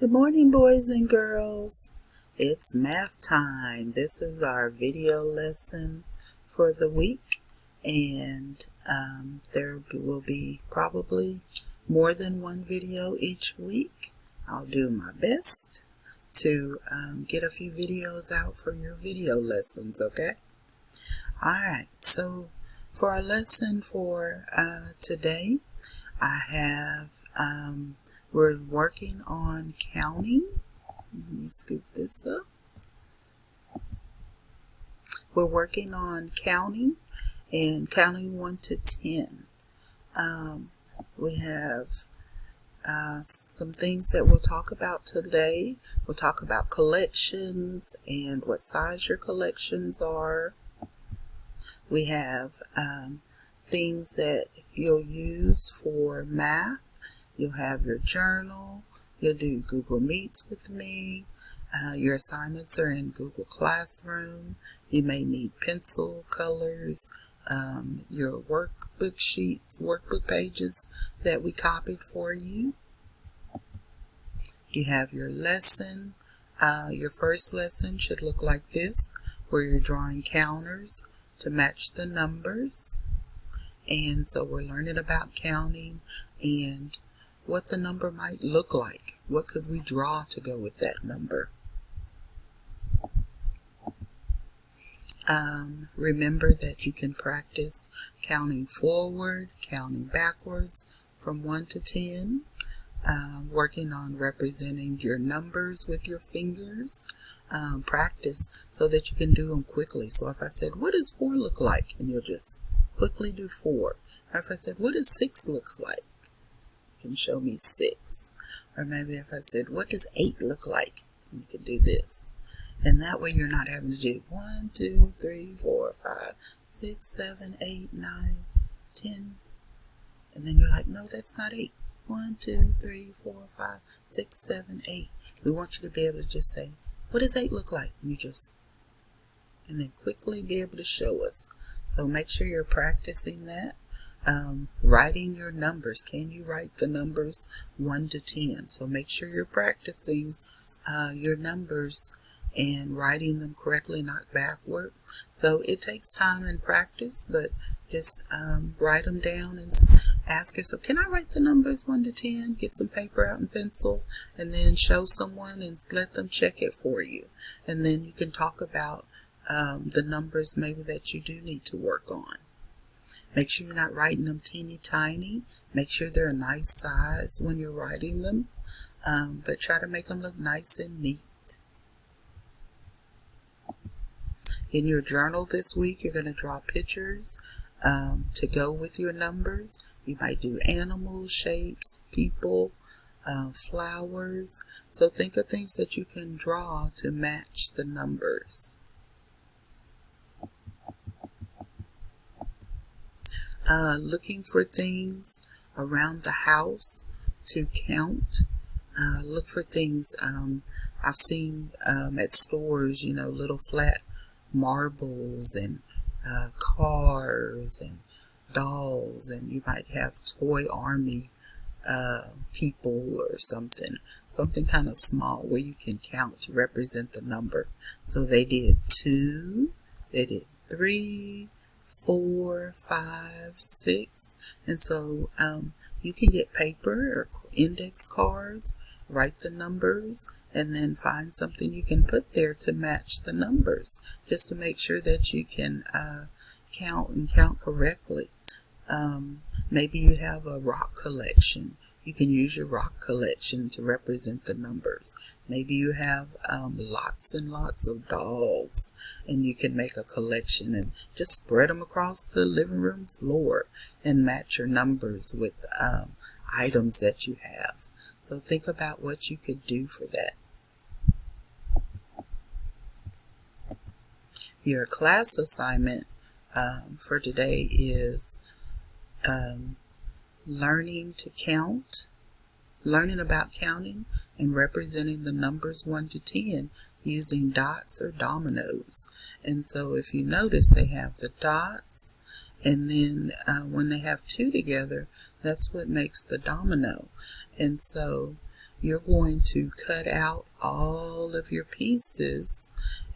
Good morning, boys and girls. It's math time. This is our video lesson for the week, and there will be probably more than one video each week. I'll do my best to get a few videos out for your video lessons, okay? Alright, so for our lesson for today, I have we're working on counting. Let me scoop this up. We're working on counting and counting 1 to 10. We have some things that we'll talk about today. We'll talk about collections and what size your collections are. We have things that you'll use for math. You'll have your journal. You'll do Google Meets with me. Your assignments are in Google Classroom. You may need pencil colors, your workbook sheets, workbook pages that we copied for you. You have your lesson. Your first lesson should look like this, where you're drawing counters to match the numbers. And so we're learning about counting and what the number might look like. What could we draw to go with that number? Remember that you can practice counting forward, counting backwards from 1 to 10, working on representing your numbers with your fingers. Practice so that you can do them quickly. So if I said, what does 4 look like? And you'll just quickly do 4. Or if I said, what does 6 looks like? You can show me 6. Or maybe if I said, what does 8 look like? You can do this. And that way you're not having to do 1, 2, 3, 4, 5, 6, 7, 8, 9, 10. And then you're like, no, that's not 8. 1, 2, 3, 4, 5, 6, 7, 8. We want you to be able to just say, what does 8 look like? And then quickly be able to show us. So make sure you're practicing that. Writing your numbers. Can you write the numbers 1 to 10? So make sure you're practicing your numbers and writing them correctly, not backwards. So it takes time and practice, but just write them down and ask yourself, can I write the numbers 1 to 10? Get some paper out and pencil, and then show someone and let them check it for you. And then you can talk about the numbers maybe that you do need to work on. Make sure you're not writing them teeny tiny. Make sure they're a nice size when you're writing them, but try to make them look nice and neat. In your journal this week, you're going to draw pictures to go with your numbers. You might do animals, shapes, people, flowers. So think of things that you can draw to match the numbers. Looking for things around the house to count. Look for things I've seen at stores, little flat marbles and cars and dolls, and you might have toy army people or something kind of small where you can count to represent the number. So they did 2, they did 3, 4, 5, 6, and so you can get paper or index cards, write the numbers, and then find something you can put there to match the numbers, just to make sure that you can count correctly. Maybe you have a rock collection. You can use your rock collection to represent the numbers. Maybe you have lots and lots of dolls, and you can make a collection and just spread them across the living room floor and match your numbers with items that you have. So think about what you could do for that. Your class assignment for today is learning to count, learning about counting and representing the numbers 1 to 10 using dots or dominoes. And so if you notice, they have the dots, and then when they have 2 together, that's what makes the domino. And so you're going to cut out all of your pieces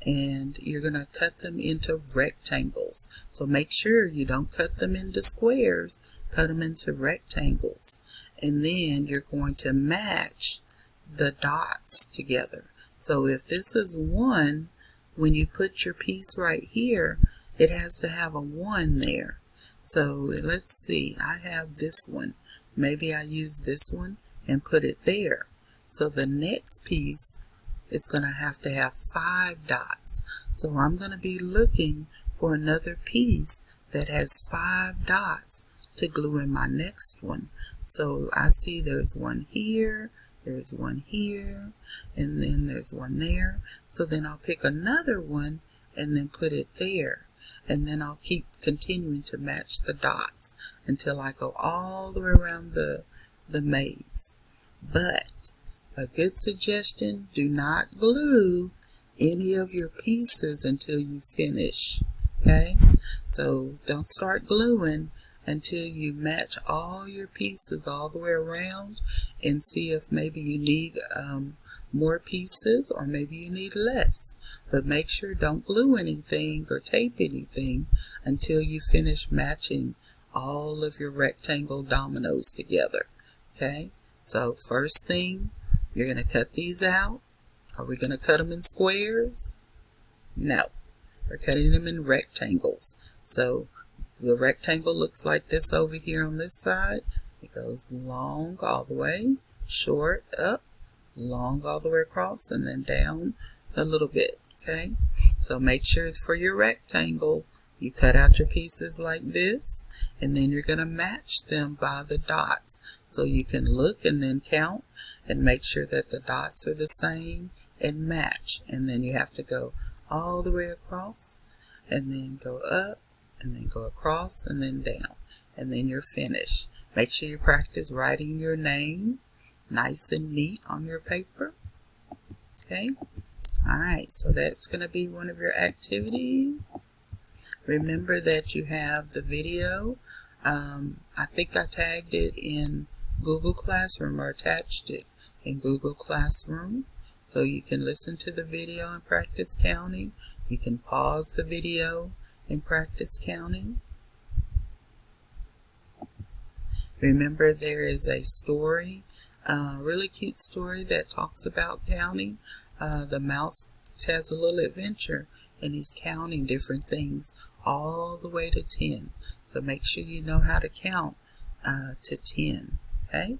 and you're going to cut them into rectangles. So make sure you don't cut them into squares, cut them into rectangles. And then you're going to match the dots together. So if this is 1, when you put your piece right here, it has to have a 1 there. So let's see, I have this one. Maybe I use this one and put it there. So the next piece is going to have 5 dots. So I'm going to be looking for another piece that has 5 dots to glue in my next one. So I see there's one here, there's one here, and then there's one there. So then I'll pick another one and then put it there. And then I'll keep continuing to match the dots until I go all the way around the maze. But a good suggestion, do not glue any of your pieces until you finish. Okay? So don't start gluing until you match all your pieces all the way around and see if maybe you need more pieces or maybe you need less. But make sure don't glue anything or tape anything until you finish matching all of your rectangle dominoes together. Okay? So first thing, you're going to cut these out. Are we going to cut them in squares? No. We're cutting them in rectangles. So the rectangle looks like this over here on this side. It goes long all the way, short up, long all the way across, and then down a little bit. Okay? So make sure for your rectangle, you cut out your pieces like this, and then you're going to match them by the dots. So you can look and then count and make sure that the dots are the same and match. And then you have to go all the way across and then go up and then go across and then down. And then you're finished. Make sure you practice writing your name nice and neat on your paper. Okay? Alright, so that's going to be one of your activities. Remember that you have the video. I think I tagged it in Google Classroom or attached it in Google Classroom. So you can listen to the video and practice counting. You can pause the video and practice counting. Remember there is a story, a really cute story that talks about counting. The mouse has a little adventure and he's counting different things all the way to 10. So make sure you know how to count to 10. Okay?